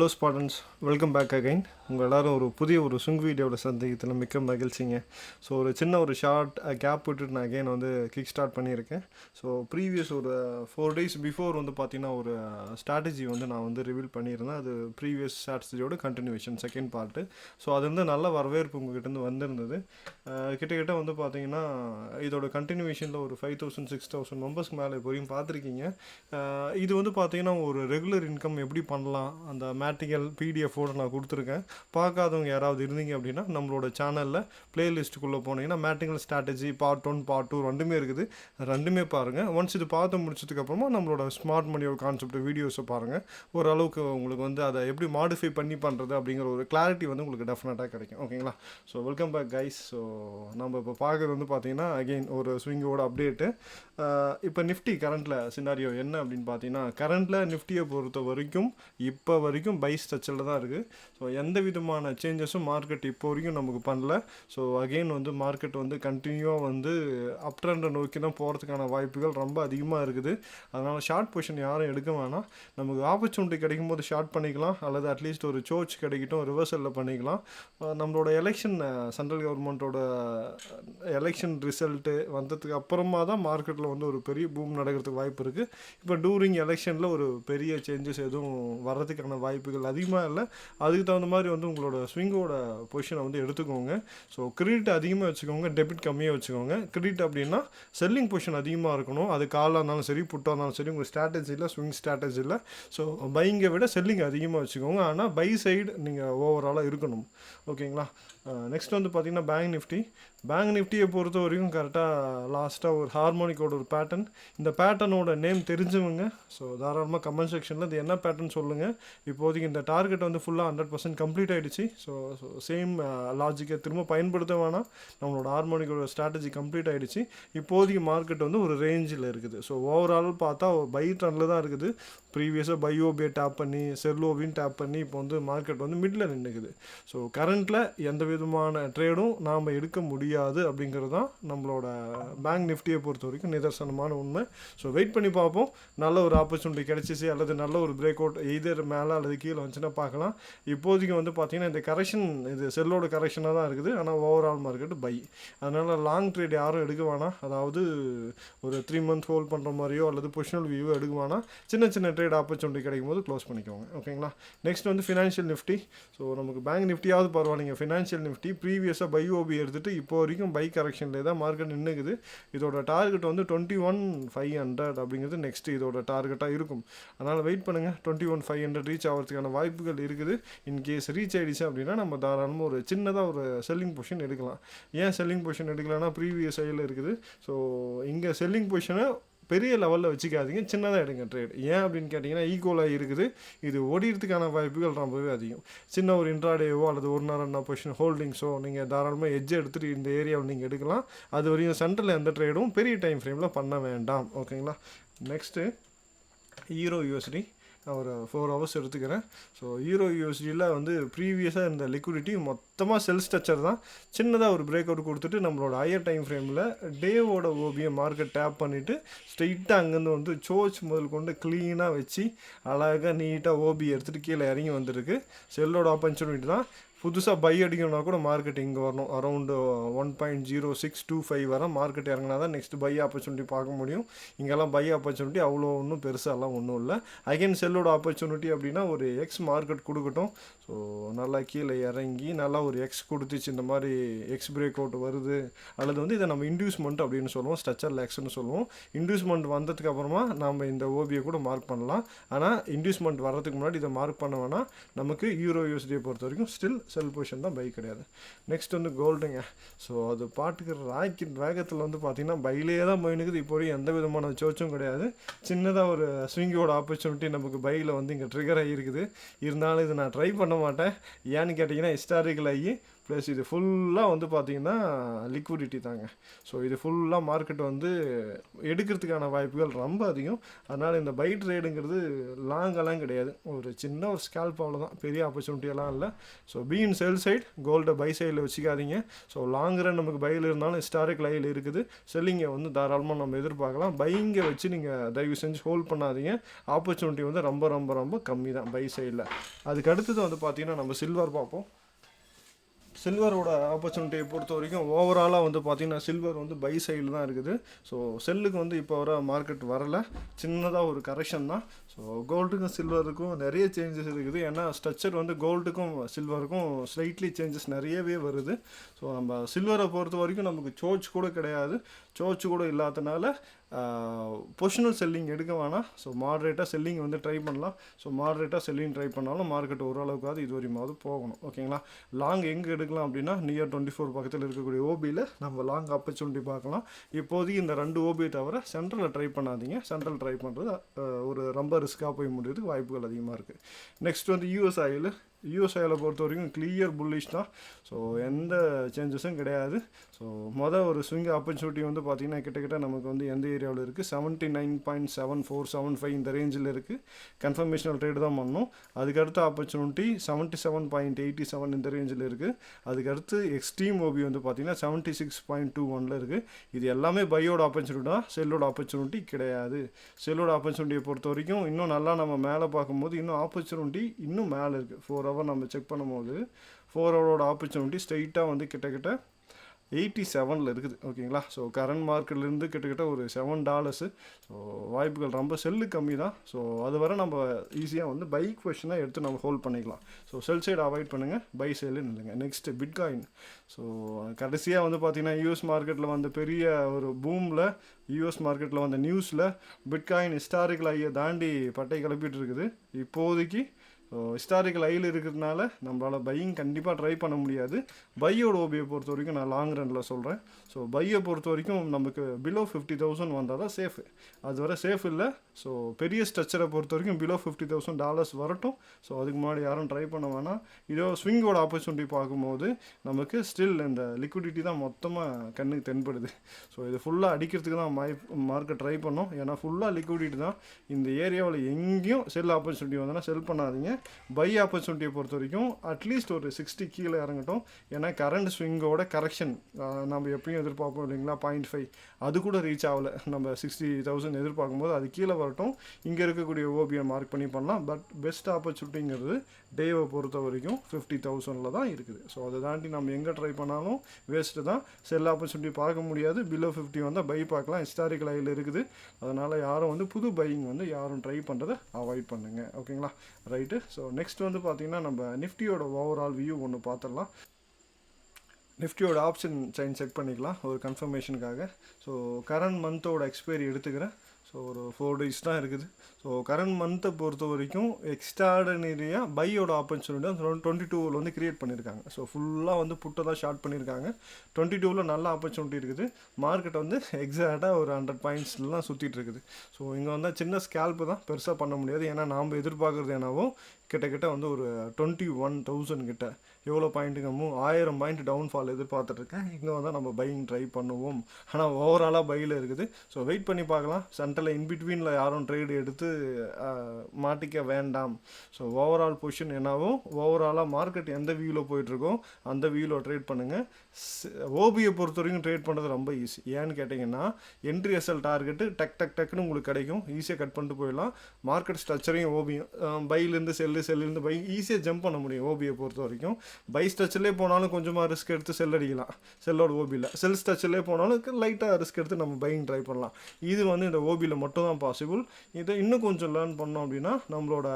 Hello spartans, welcome back again. உங்கள் எல்லோரும் ஒரு புதிய ஸ்விங் வீடியோவில் சந்திக்கிறதுல மிக்க மகிழ்ச்சிங்க. ஸோ ஒரு ஷார்ட் கேப் விட்டுட்டு நான் அகைன் கிக் ஸ்டார்ட் பண்ணியிருக்கேன். ஸோ ப்ரீவியஸ் 4 days பிஃபோர் பார்த்தீங்கன்னா ஒரு ஸ்ட்ராட்டஜி நான் ரிவீல் பண்ணியிருந்தேன். அது ப்ரீவியஸ் ஸ்ட்ராட்டஜியோட கண்டினியூஷன் செகண்ட் பார்ட்டு. ஸோ அது நல்ல வரவேற்பு உங்கள்கிட்ட வந்திருந்தது. கிட்டத்தட்ட பார்த்தீங்கன்னா இதோட கண்டினியூஷனில் ஒரு 5,000-6,000 மெம்பர்ஸ்க்கு மேலே இப்போ வரையும் பார்த்துருக்கீங்க. இது பார்த்தீங்கன்னா ஒரு ரெகுலர் இன்கம் எப்படி பண்ணலாம் அந்த மேட்டிக்கல் பிடிஎஃபோடு நான் கொடுத்துருக்கேன். பார்க்காதவங்க யாராவது இருந்தீங்க அப்படின்னா நம்மளோட சேனலில் பிளேலிஸ்ட்டுக்குள்ளே போனீங்கன்னா மேட்டிக்கல் ஸ்ட்ராட்டஜி பார்ட் 1 பார்ட் 2 ரெண்டுமே இருக்குது. ரெண்டுமே பாருங்கள். ஒன்ஸ் இது பார்த்து முடிச்சதுக்கப்புறமா நம்மளோட ஸ்மார்ட் மணியோட கான்செப்ட் வீடியோஸை பாருங்கள். ஓரளவுக்கு உங்களுக்கு அதை எப்படி மாடிஃபை பண்ணி பண்ணுறது அப்படிங்கிற ஒரு கிளாரிட்டி உங்களுக்கு டெஃபினட்டாக கிடைக்கும். ஓகேங்களா? So welcome back guys. So நம்ம இப்போ பார்க்குறது பார்த்தீங்கன்னா அகெயின் ஒரு ஸ்விங்கோட அப்டேட்டு. இப்போ நிஃப்டி கரண்ட்டில் சினாரியோ என்ன அப்படின்னு பார்த்தீங்கன்னா, கரண்ட்டில் நிஃப்டியை பொறுத்த வரைக்கும் இப்போ வரைக்கும் பை ஸ்ட்ரக்சரில் தான் இருக்குது. ஸோ எந்த விதமான சேஞ்சஸும் மார்க்கெட் இப்போ வரைக்கும் நமக்கு பண்ணல. ஸோ அகெயின் மார்க்கெட் கண்டினியூவாக அப் ட்ரெண்டை நோக்கி தான் போகிறதுக்கான வாய்ப்புகள் ரொம்ப அதிகமாக இருக்குது. அதனால் ஷார்ட் பொசிஷன் யாரும் எடுக்க வேணாம். நமக்கு ஆப்பர்ச்சுனிட்டி கிடைக்கும் போது ஷார்ட் பண்ணிக்கலாம், அல்லது அட்லீஸ்ட் ஒரு சோச் கிடைக்கட்டும் ரிவர்சலில் பண்ணிக்கலாம். நம்மளோட எலெக்ஷன் சென்ட்ரல் கவர்மெண்ட்டோட எலெக்ஷன் ரிசல்ட்டு வந்ததுக்கு அப்புறமா தான் மார்க்கெட்டில் ஒரு பெரிய பூம் நடக்கிறதுக்கு வாய்ப்பு இருக்குது. இப்போ டூரிங் எலெக்ஷனில் ஒரு பெரிய சேஞ்சஸ் எதுவும் வர்றதுக்கான வாய்ப்புகள் அதிகமாக இல்லை. அதுக்கு தகுந்த மாதிரி உங்களோட ஸ்விங்கோட பொசிஷனை எடுத்துக்கோங்க. ஸோ கிரெடிட் அதிகமாக வச்சுக்கோங்க, டெபிட் கம்மியாக வச்சுக்கோங்க. கிரெடிட் அப்படின்னா செல்லிங் பொசிஷன் அதிகமாக இருக்கணும். அது காலாக இருந்தாலும் சரி புட்டாக இருந்தாலும் சரி உங்கள் ஸ்ட்ராட்டஜியில் ஸ்விங் ஸ்ட்ராட்டஜியில் ஸோ பைங்கை விட செல்லிங் அதிகமாக வச்சுக்கோங்க. ஆனால் பை சைடு நீங்கள் ஓவராலாக இருக்கணும். ஓகேங்களா? நெக்ஸ்ட் பார்த்தீங்கன்னா பேங்க் நிஃப்டியை பொறுத்த வரைக்கும் கரெக்டாக லாஸ்ட்டாக ஒரு ஹார்மோனிக்கோட ஒரு பேட்டர்ன். இந்த பேட்டர்னோட நேம் தெரிஞ்சவங்க ஸோ தாராளமாக கமெண்ட் செக்ஷனில் இது என்ன பேட்டர்ன் சொல்லுங்கள். இப்போதைக்கு இந்த டார்கெட் ஃபுல்லாக 100% கம்ப்ளீட் ஆகிடுச்சு. ஸோ சேம் லாஜிக்கை திரும்ப பயன்படுத்த வேணாம். நம்மளோட ஹார்மோனிக்கோட ஸ்ட்ராட்டஜி கம்ப்ளீட் ஆகிடுச்சு. இப்போதைக்கு மார்க்கெட் ஒரு ரேஞ்சில் இருக்குது. ஸோ ஓவரால் பார்த்தா பை ட்ரெண்டில் தான் இருக்குது. ப்ரீவியஸாக பைஓபியை டேப் பண்ணி செல்லோவின் டேப் பண்ணி இப்போ மார்க்கெட் மிடில் நின்றுக்குது. ஸோ கரண்ட்டில் எந்த விதமான ட்ரேடும் நாம் எடுக்க முடியாது அப்படிங்கிறது தான் நம்மளோட பேங்க் நிஃப்டியை பொறுத்த வரைக்கும் நிதர்சனமான உண்மை. ஸோ வெயிட் பண்ணி பார்ப்போம். நல்ல ஒரு ஆப்பர்ச்சுனிட்டி கிடைச்சிச்சு அல்லது நல்ல ஒரு பிரேக் அவுட் எய்தர் மேலே அல்லது கீழே வந்துச்சுன்னா பார்க்கலாம். இப்போதைக்கு பார்த்தீங்கன்னா இந்த கரெக்ஷன் இது செல்லோட கரெக்ஷனாக தான் இருக்குது. ஆனால் ஓவரால் மார்க்கெட் பை. அதனால் லாங் ட்ரேட் யாரும் எடுக்க வேணாம். அதாவது ஒரு 3 month ஹோல்ட் பண்ணுற மாதிரியோ அல்லது பொசிஷனல் வியூவோ எடுக்க வேணாம். சின்ன ட்ரேட் ஆப்பர்ச்சுனிட்டி கிடைக்கும் போது க்ளோஸ் பண்ணிக்கோங்க. ஓகேங்களா? Next financial Nifty. ஸோ நமக்கு பேங்க் நிஃப்டியாவது பரவாயில்லைங்க. ஃபினான்ஷியல் நிஃப்டி ப்ரீவியஸாக பைஓபி எடுத்துகிட்டு இப்போ வரைக்கும் பை கரெக்ஷன்லேயே தான் மார்க்கெட் நின்றுக்குது. இதோட டார்கெட் 21,500 அப்படிங்கிறது நெக்ஸ்ட் இதோட டார்கெட்டாக இருக்கும். அதனால் வெயிட் பண்ணுங்கள். 21,500 ரீச் ஆகிறதுக்கான வாய்ப்புகள் இருக்குது. இன்கேஸ் ரீச் ஆகிடுச்சு அப்படின்னா நம்ம தாராளமாக ஒரு சின்னதாக ஒரு செல்லிங் பொசிஷன் எடுக்கலாம். ஏன் செல்லிங் பொசிஷன் எடுக்கலாம்னா ப்ரீவியஸ் சைடில் இருக்குது. ஸோ இங்கே செல்லிங் பொசிஷனை பெரிய லெவலில் வச்சுக்காதீங்க, சின்னதாக எடுங்க ட்ரேட். ஏன் அப்படின்னு கேட்டிங்கன்னா ஈக்குவலாக இருக்குது. இது ஓடிறதுக்கான வாய்ப்புகள் ரொம்பவே அதிகம். சின்ன ஒரு இன்ட்ராடேவோ அல்லது ஒரு நேரம் பொசிஷன் ஹோல்டிங்ஸோ நீங்கள் தாராளமாக எட்ஜ் எடுத்துகிட்டு இந்த ஏரியாவில் நீங்கள் எடுக்கலாம். அது வரையும் சென்ட்ரலில் எந்த ட்ரேடும் பெரிய டைம் ஃப்ரேமில் பண்ண வேண்டாம். ஓகேங்களா? நெக்ஸ்ட்டு ஈரோ யூஎஸ்டி. நான் ஒரு 4 hours எடுத்துக்கிறேன். ஸோ ஈரோ யூஎஸ்டியில் ப்ரீவியஸாக இருந்த லிக்விடிட்டி மொத்தமாக செல் ஸ்ட்ரக்சர் தான். சின்னதாக ஒரு பிரேக் அவுட் கொடுத்துட்டு நம்மளோட ஹையர் டைம் ஃப்ரேமில் டேவோட ஓபியை மார்க்கெட் டேப் பண்ணிவிட்டு ஸ்ட்ரெயிட்டாக அங்கேருந்து சோச் முதல் கொண்டு க்ளீனாக வச்சு அழகாக நீட்டாக ஓபி எடுத்துகிட்டு கீழே இறங்கி வந்திருக்கு. செல்லோட ஆப்பர்ச்சுனிட்டி தான். புதுசாக பை அடிக்கணும்னா கூட மார்க்கெட் இங்கே வரணும். அரௌண்டு 1.0625 வர மார்க்கெட் இறங்கினா தான் நெக்ஸ்ட் பை ஆப்பர்ச்சுனிட்டி பார்க்க முடியும். இங்கெல்லாம் பை ஆப்பர்ச்சுனிட்டி அவ்வளோ ஒன்றும் பெருசாலாம் ஒன்றும் இல்லை. அகைன் செல்லோட ஆப்பர்ச்சுனிட்டி அப்படின்னா ஒரு எக்ஸ் மார்க்கெட் கொடுக்கட்டும். ஸோ நல்லா கீழே இறங்கி நல்லா ஒரு எக்ஸ் கொடுத்துச்சு. இந்த மாதிரி எக்ஸ் பிரேக் அவுட் வருது அல்லது இதை நம்ம இன்டியூஸ்மெண்ட் அப்படின்னு சொல்லுவோம், ஸ்ட்ரக்சரில் எக்ஸ்ன்னு சொல்லுவோம். இன்டியூஸ்மெண்ட் வந்ததுக்கு அப்புறமா நம்ம இந்த ஓபியை கூட மார்க் பண்ணலாம். ஆனால் இன்டியூஸ்மெண்ட் வர்றதுக்கு முன்னாடி இதை மார்க் பண்ண வேணாம். நமக்கு யூரோ யூஎஸ்டியை பொறுத்த வரைக்கும் ஸ்டில் செல் பொசிஷன் தான், பை கிடையாது. நெக்ஸ்ட் கோல்டுங்க. ஸோ அது பாட்டுக்கு ராக்கெட் வேகத்தில் பார்த்தீங்கன்னா பையிலே தான் போயினுக்குது. இப்போ எந்த விதமான சோச்சும் கிடையாது. சின்னதாக ஒரு ஸ்விங்கோட ஆப்பர்ச்சுனிட்டி நமக்கு பையில் இங்கே ட்ரிகர் ஆகியிருக்குது. இருந்தாலும் இது நான் ட்ரை பண்ண மாட்டேன். ஏன்னு கேட்டிங்கன்னா ஹிஸ்டாரிக்கல் ஆகி ப்ளஸ் இது ஃபுல்லாக வந்து பார்த்திங்கன்னா லிக்விடிட்டி தாங்க. ஸோ இது ஃபுல்லாக மார்க்கெட் வந்து எடுக்கிறதுக்கான வாய்ப்புகள் ரொம்ப அதிகம். அதனால் இந்த பை ட்ரேடுங்கிறது லாங்கெல்லாம் கிடையாது, ஒரு சின்ன ஒரு ஸ்கேல்ப் அவ்வளோதான், பெரிய ஆப்பர்ச்சுனிட்டியெல்லாம் இல்லை. ஸோ பீன் செல் சைட், கோல்டை பை சைடில் வச்சுக்காதீங்க. ஸோ லாங் ரன் நமக்கு பையில் இருந்தாலும் ஹிஸ்டாரிக் லைவில் இருக்குது, செல்லிங்கை வந்து தாராளமாக நம்ம எதிர்பார்க்கலாம். பையிங்கை வச்சு நீங்கள் தயவு செஞ்சு ஹோல்ட் பண்ணாதீங்க, ஆப்பர்ச்சுனிட்டி வந்து ரொம்ப ரொம்ப ரொம்ப கம்மி தான் பை சைடில். அதுக்கு அடுத்தது வந்து பார்த்திங்கன்னா நம்ம சில்வர் பார்ப்போம். சில்வரோட ஆப்பர்ச்சுனிட்டியை பொறுத்த வரைக்கும் ஓவராலாக வந்து பார்த்திங்கன்னா சில்வர் வந்து பை சைடில் தான் இருக்குது. ஸோ செல்லுக்கு வந்து இப்போ வர மார்க்கெட் வரலை, சின்னதாக ஒரு கரெக்ஷன் தான். ஸோ கோல்டுக்கும் சில்வருக்கும் நிறைய சேஞ்சஸ் இருக்குது. ஏன்னா ஸ்ட்ரக்சர் வந்து கோல்டுக்கும் சில்வருக்கும் ஸ்லைட்லி சேஞ்சஸ் நிறையவே வருது. ஸோ நம்ம சில்வரை பொறுத்த வரைக்கும் நமக்கு சோர்ச் கூட கிடையாது, சோர்ச் கூட இல்லாதனால பொசிஷனல் செல்லிங் எடுக்க வேணாம். ஸோ மாட்ரேட்டாக செல்லிங் வந்து ட்ரை பண்ணலாம். ஸோ மாட்ரேட்டாக செல்லிங் ட்ரை பண்ணாலும் மார்க்கெட் ஓரளவுக்காவது இது வரையுமாவது போகணும். ஓகேங்களா. லாங் எங்கே எடுக்கலாம் அப்படின்னா நியர் 24 பக்கத்தில் இருக்கக்கூடிய ஓபியில் நம்ம லாங் ஆப்பர்ச்சுனிட்டி பார்க்கலாம். இப்போதைக்கு இந்த 2 ஓபி தவிர சென்ட்ரலில் ட்ரை பண்ணாதீங்க. சென்ட்ரல் ட்ரை பண்ணுறது ஒரு ரொம்ப ரிஸ்க்காக போய் முடியறதுக்கு வாய்ப்புகள் அதிகமாக இருக்குது. நெக்ஸ்ட் வந்து யூஎஸ் ஆயில். யூஎஸ் ஆயிலை பொறுத்த வரைக்கும் கிளியர் புல்லிஷ் தான். ஸோ எந்த சேஞ்சஸும் கிடையாது. ஸோ ஒரு ஸ்விங் ஆப்பர்ச்சுனிட்டி வந்து பார்த்திங்கன்னா கிட்டத்தட்ட நமக்கு வந்து எந்த ஏரியாவில் இருக்குது, 79.7475 இந்த ரேஞ்சில் இருக்குது. கன்ஃபர்மேஷனல் ட்ரேடு தான் பண்ணணும். அதுக்கடுத்த ஆப்பர்ச்சுனிட்டி 77.87 இந்த ரேஞ்சில் இருக்குது. அதுக்கடுத்து எக்ஸ்ட்ரீம் ஓபி வந்து பார்த்திங்கன்னா 76.21 இருக்குது. இது எல்லாமே பையோட ஆப்பர்ச்சுனிட்டி தான், செல்லோட ஆப்பர்ச்சுனிட்டி கிடையாது. செல்லோட ஆப்பர்ச்சுனிட்டியை பொறுத்த வரைக்கும் இன்னும் நல்லா நம்ம மேலே பார்க்கும்போது இன்னும் ஆப்பர்ச்சுனிட்டி இன்னும் மேலே இருக்குது. 4 ஹவர் நம்ம செக் பண்ணும்போது 4 ஹவரோட ஆப்பர்ச்சுனிட்டி ஸ்ட்ரைட்டாக வந்து கிட்டத்தட்ட 87 இருக்குது. ஓகேங்களா. ஸோ கரண்ட் மார்க்கெட்லேருந்து கிட்டத்தட்ட ஒரு $7. ஸோ வாய்ப்புகள் ரொம்ப செல்லு கம்மி தான். ஸோ அது வரை நம்ம ஈஸியாக வந்து பை கொஷனாக எடுத்து நம்ம ஹோல்ட் பண்ணிக்கலாம். ஸோ செல் சைடு அவாய்ட் பண்ணுங்கள், பை சைடு நில்லுங்க. Next bitcoin. ஸோ கடைசியாக வந்து பார்த்திங்கன்னா யூஎஸ் மார்க்கெட்டில் வந்த பெரிய ஒரு பூமில், யூஎஸ் மார்க்கெட்டில் வந்த நியூஸில் பிட்காயின் ஹிஸ்டாரிக்கல் ஐயை தாண்டி பட்டை கிளப்பிட்டு இருக்குது. இப்போதைக்கு ஹிஸ்டாரிக்கல் ஐயில் இருக்கிறதுனால நம்மளால் பையிங் கண்டிப்பாக ட்ரை பண்ண முடியாது. பையோட ஓபியை பொறுத்த வரைக்கும் நான் லாங் ரனில் சொல்கிறேன். ஸோ பையை பொறுத்த வரைக்கும் நமக்கு பிலோ 50,000 வந்தால் தான் சேஃபு, அது வரை சேஃப் இல்லை. ஸோ பெரிய ஸ்ட்ரக்சரை பொறுத்த வரைக்கும் பிலோ $50,000 வரட்டும். ஸோ அதுக்கு முன்னாடி யாரும் ட்ரை பண்ண வேணாம். இதோ ஸ்விங்கோட ஆப்பர்ச்சுனிட்டி பார்க்கும்போது நமக்கு ஸ்டில் இந்த லிக்விடிட்டி தான் மொத்தமாக கண்ணுக்கு தென்படுது. ஸோ இது ஃபுல்லாக அடிக்கிறதுக்கு தான் மார்க்கெட் ட்ரை பண்ணோம். ஏன்னா ஃபுல்லாக லிக்விடிட்டி தான். இந்த ஏரியாவில் எங்கேயும் செல் ஆப்பர்ச்சுனிட்டி வந்தோன்னா செல் பண்ணாதீங்க. பை ஆப்பர்ச்சுனிட்டியை பொறுத்த வரைக்கும் அட்லீஸ்ட் ஒரு 60 கீழே இறங்கட்டும். ஏன்னா கரண்ட் ஸ்விங்கோட கரெக்ஷன் நம்ம எப்பயும் எதிர்பார்ப்போம் இல்லைங்களா, 0.5 அது கூட ரீச் ஆகலை. நம்ம 60,000 எதிர்பார்க்கும்போது அது கீழே வரட்டும். இங்கே இருக்கக்கூடிய ஓபியை மார்க் பண்ணி பண்ணலாம். பட் பெஸ்ட் ஆப்பர்ச்சுனிட்டிங்கிறது டேவை பொறுத்த வரைக்கும் 50,000 தான் இருக்குது. ஸோ அதை தாண்டி நம்ம எங்கே ட்ரை பண்ணாலும் வேஸ்ட்டு தான். செல் ஆப்பர்ச்சுனிட்டி பார்க்க முடியாது. பிலோ 50 வந்தால் பை பார்க்கலாம், ஹிஸ்டாரிக்கல் ஐயில் இருக்குது. அதனால் யாரும் வந்து புது பையிங் வந்து யாரும் ட்ரை பண்ணுறதை அவாய்ட் பண்ணுங்கள். ஓகேங்களா. ரைட்டு. ஸோ நெக்ஸ்ட் வந்து பார்த்திங்கன்னா நம்ம நிஃப்டியோட ஓவரால் வியூ ஒன்று பார்த்துடலாம். நிஃப்டியோட ஆப்ஷன் செயின் செக் பண்ணிக்கலாம் ஒரு கன்ஃபர்மேஷனுக்காக. ஸோ கரண்ட் மந்தோட எக்ஸ்பைரி எடுத்துக்கிறேன். ஸோ ஒரு 4 days தான் இருக்குது. ஸோ கரண்ட் மந்த்தை பொறுத்த வரைக்கும் எக்ஸ்ட்ராடனரியாக பையோட ஆப்பர்ச்சுனிட்டி 22 வந்து கிரியேட் பண்ணியிருக்காங்க. ஸோ ஃபுல்லாக வந்து புட்டை தான் ஷார்ட் பண்ணியிருக்காங்க. 22 நல்ல ஆப்பர்ச்சுனிட்டி இருக்குது. மார்க்கெட் வந்து எக்ஸாக்டாக ஒரு 100 பாயிண்ட்ஸ்லாம் சுற்றிட்டு இருக்குது. ஸோ இங்கே வந்து சின்ன ஸ்கேல்ப்பு தான், பெருசாக பண்ண முடியாது. ஏன்னா நாம் எதிர்பார்க்குறது என்னவோ கிட்டக்கிட்ட வந்து ஒரு 21,000 கிட்ட, எவ்வளோ பாயிண்ட்டுங்க 1000 பாயிண்ட் டவுன்ஃபால் எதிர்பார்த்துட்ருக்கேன். இங்கே வந்து நம்ம பையிங் ட்ரை பண்ணுவோம். ஆனால் ஓவராலாக பையில் இருக்குது. ஸோ வெயிட் பண்ணி பார்க்கலாம். சென்டரில் இன்பிட்வீனில் யாரும் ட்ரேடு எடுத்து மாட்டிக்க வேண்டாம். ஸோ ஓவரால் பொசிஷன் என்னவோ, ஓவராலாக மார்க்கெட் எந்த வியூவில் போயிட்டுருக்கோ அந்த வியூவில் ட்ரேட் பண்ணுங்கள். ஓபியை பொறுத்த வரைக்கும் ட்ரேட் பண்ணுறது ரொம்ப ஈஸி. ஏன்னு கேட்டிங்கன்னா என்ட்ரி எஸ்எல் டார்கெட்டு டக்குன்னு உங்களுக்கு கிடைக்கும், ஈஸியாக கட் பண்ணிட்டு போயிடலாம். மார்க்கெட் ஸ்ட்ரக்சரையும் ஓபியும் பையிலேருந்து செல்லுலேருந்து பை ஈஸியாக ஜம்ப் பண்ண முடியும். ஓபியை பொறுத்த வரைக்கும் பை ஸ்ட்ரக்சர்லேயே போனாலும் கொஞ்சமாக ரிஸ்க் எடுத்து செல் அடிக்கலாம், செல்லோட ஓபியில். செல் ஸ்ட்ரக்சர்லேயே போனாலும் லைட்டாக ரிஸ்க் எடுத்து நம்ம பையிங் ட்ரை பண்ணலாம். இது வந்து இந்த ஓபியில் மட்டும் தான் பாசிபிள். இதை இன்னும் கொஞ்சம் லேர்ன் பண்ணோம் அப்படின்னா நம்மளோட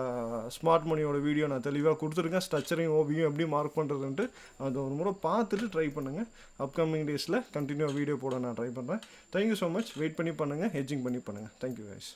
ஸ்மார்ட் மணியோட வீடியோ நான் தெளிவாக கொடுத்துருக்கேன். ஸ்ட்ரக்சரையும் ஓபியும் எப்படி மார்க் பண்ணுறதுன்ட்டு அது ஒரு முறை பார்த்துட்டு ட்ரை பண்ணுங்கள். அப்கமிங் டேஸில் கண்டினியூ வீடியோ போட நான் ட்ரை பண்ணுறேன். Thank you so much. வெயிட் பண்ணி பண்ணுங்கள், ஹெட்ஜிங் பண்ணி பண்ணுங்கள். Thank you guys.